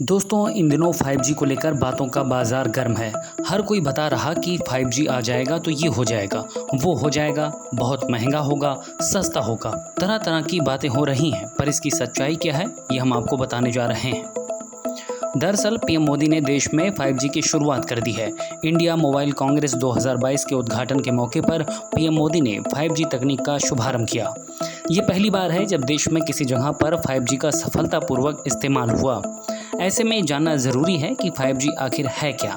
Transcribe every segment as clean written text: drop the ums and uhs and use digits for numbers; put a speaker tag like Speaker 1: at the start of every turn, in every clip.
Speaker 1: दोस्तों इन दिनों 5G को लेकर बातों का बाजार गर्म है। हर कोई बता रहा कि 5G आ जाएगा तो ये हो जाएगा, वो हो जाएगा, बहुत महंगा होगा, सस्ता होगा। तरह तरह की बातें हो रही हैं, पर इसकी सच्चाई क्या है ये हम आपको बताने जा रहे हैं। दरअसल पीएम मोदी ने देश में 5G की शुरुआत कर दी है। इंडिया मोबाइल कांग्रेस 2022 के उद्घाटन के मौके पर पीएम मोदी ने 5G तकनीक का शुभारंभ किया। ये पहली बार है जब देश में किसी जगह पर 5G का सफलतापूर्वक इस्तेमाल हुआ। ऐसे में जानना जरूरी है कि 5G आखिर है क्या,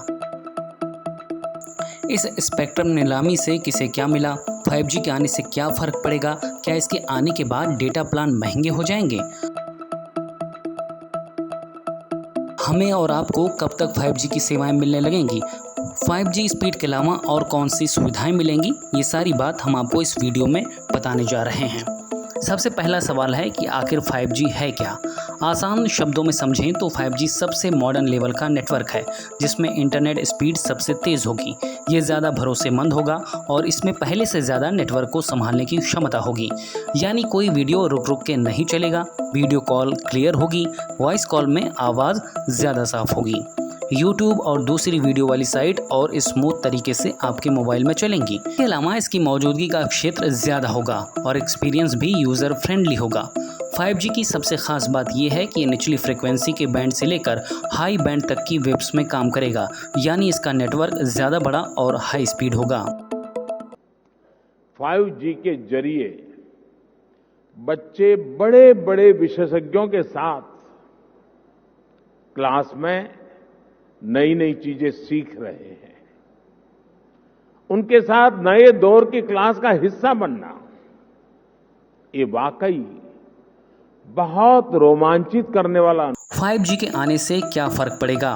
Speaker 1: इस स्पेक्ट्रम नीलामी से किसे क्या मिला, 5G के आने से क्या फर्क पड़ेगा, क्या इसके आने के बाद डेटा प्लान महंगे हो जाएंगे, हमें और आपको कब तक 5G की सेवाएं मिलने लगेंगी, 5G स्पीड के अलावा और कौन सी सुविधाएं मिलेंगी, ये सारी बात हम आपको इस वीडियो में बताने जा रहे हैं। सबसे पहला सवाल है कि आखिर 5G है क्या। आसान शब्दों में समझें तो 5G सबसे मॉडर्न लेवल का नेटवर्क है जिसमें इंटरनेट स्पीड सबसे तेज़ होगी। ये ज़्यादा भरोसेमंद होगा और इसमें पहले से ज़्यादा नेटवर्क को संभालने की क्षमता होगी। यानी कोई वीडियो रुक रुक के नहीं चलेगा, वीडियो कॉल क्लियर होगी, वॉइस कॉल में आवाज़ ज़्यादा साफ होगी, यूट्यूब और दूसरी वीडियो वाली साइट और स्मूथ तरीके से आपके मोबाइल में चलेंगी। इसके अलावा इसकी मौजूदगी का क्षेत्र ज़्यादा होगा और एक्सपीरियंस भी यूज़र फ्रेंडली होगा। 5G की सबसे खास बात यह है कि निचली फ्रिक्वेंसी के बैंड से लेकर हाई बैंड तक की वेव्स में काम करेगा, यानी इसका नेटवर्क ज़्यादा बड़ा और हाई स्पीड होगा।
Speaker 2: 5G के जरिए बच्चे बड़े बड़े विशेषज्ञों के साथ क्लास में नई नई चीजें सीख रहे हैं। उनके साथ नए दौर की क्लास का हिस्सा बनना, ये वाकई बहुत रोमांचित करने वाला।
Speaker 1: 5G के आने से क्या फर्क पड़ेगा।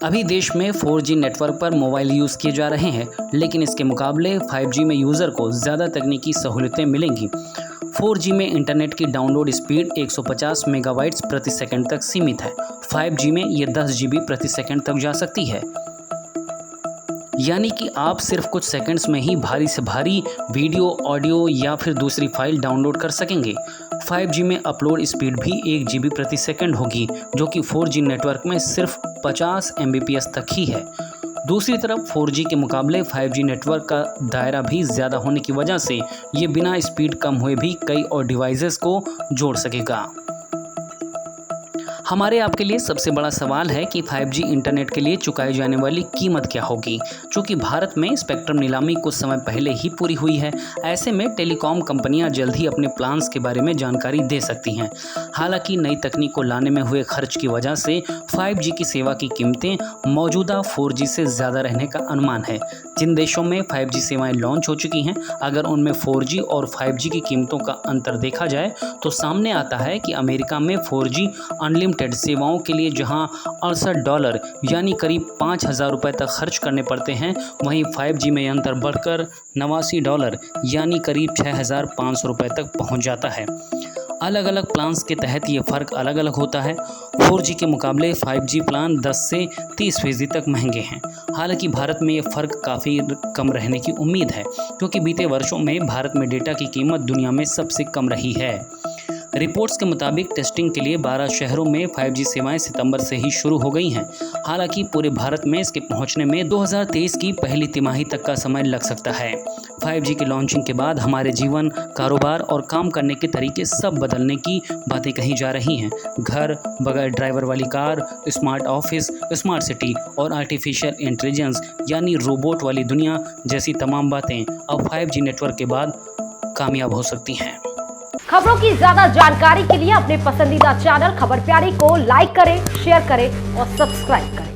Speaker 1: अभी देश में 4G नेटवर्क पर मोबाइल यूज़ किए जा रहे हैं, लेकिन इसके मुकाबले 5G में यूज़र को ज़्यादा तकनीकी सहूलियतें मिलेंगी। 4G में इंटरनेट की डाउनलोड स्पीड 150 मेगाबाइट्स प्रति सेकंड तक सीमित है। 5G में ये 10 GB प्रति सेकंड तक जा सकती है, यानी कि आप सिर्फ कुछ सेकंड्स में ही भारी से भारी वीडियो, ऑडियो या फिर दूसरी फाइल डाउनलोड कर सकेंगे। 5G में अपलोड स्पीड भी 1 GB प्रति सेकंड होगी, जो कि 4G नेटवर्क में सिर्फ 50 Mbps तक ही है। दूसरी तरफ 4G के मुकाबले 5G नेटवर्क का दायरा भी ज़्यादा होने की वजह से ये बिना स्पीड कम हुए भी कई और डिवाइसेस को जोड़ सकेगा। हमारे आपके लिए सबसे बड़ा सवाल है कि 5G इंटरनेट के लिए चुकाई जाने वाली कीमत क्या होगी। चूँकि भारत में स्पेक्ट्रम नीलामी कुछ समय पहले ही पूरी हुई है, ऐसे में टेलीकॉम कंपनियां जल्द ही अपने प्लान्स के बारे में जानकारी दे सकती हैं। हालांकि नई तकनीक को लाने में हुए खर्च की वजह से 5G की सेवा की कीमतें मौजूदा 4G से ज़्यादा रहने का अनुमान है। जिन देशों में 5G सेवाएँ लॉन्च हो चुकी हैं, अगर उनमें 4G और 5G की कीमतों का अंतर देखा जाए तो सामने आता है कि अमेरिका में 4G अनलिमिटेड सेवाओं के लिए जहां $68 यानी करीब 5,000 रुपये तक खर्च करने पड़ते हैं, वहीं 5G में अंतर बढ़कर $89 यानी करीब 6,500 रुपये तक पहुंच जाता है। अलग अलग प्लान्स के तहत ये फ़र्क अलग अलग होता है। 4G के मुकाबले 5G प्लान 10 से 30% तक महंगे हैं। हालांकि भारत में ये फ़र्क काफ़ी कम रहने की उम्मीद है, क्योंकि बीते वर्षों में भारत में डेटा की कीमत दुनिया में सबसे कम रही है। रिपोर्ट्स के मुताबिक टेस्टिंग के लिए 12 शहरों में 5G सेवाएं सितंबर से ही शुरू हो गई हैं। हालांकि पूरे भारत में इसके पहुंचने में 2023 की पहली तिमाही तक का समय लग सकता है। 5G की लॉन्चिंग के बाद हमारे जीवन, कारोबार और काम करने के तरीके सब बदलने की बातें कही जा रही हैं। घर, बगैर ड्राइवर वाली car, smart office, smart city और आर्टिफिशियल इंटेलिजेंस यानी रोबोट वाली दुनिया जैसी तमाम बातें अब 5G नेटवर्क के बाद कामयाब हो सकती हैं।
Speaker 3: खबरों की ज्यादा जानकारी के लिए अपने पसंदीदा चैनल खबर प्यारी को लाइक करें, शेयर करें और सब्सक्राइब करें।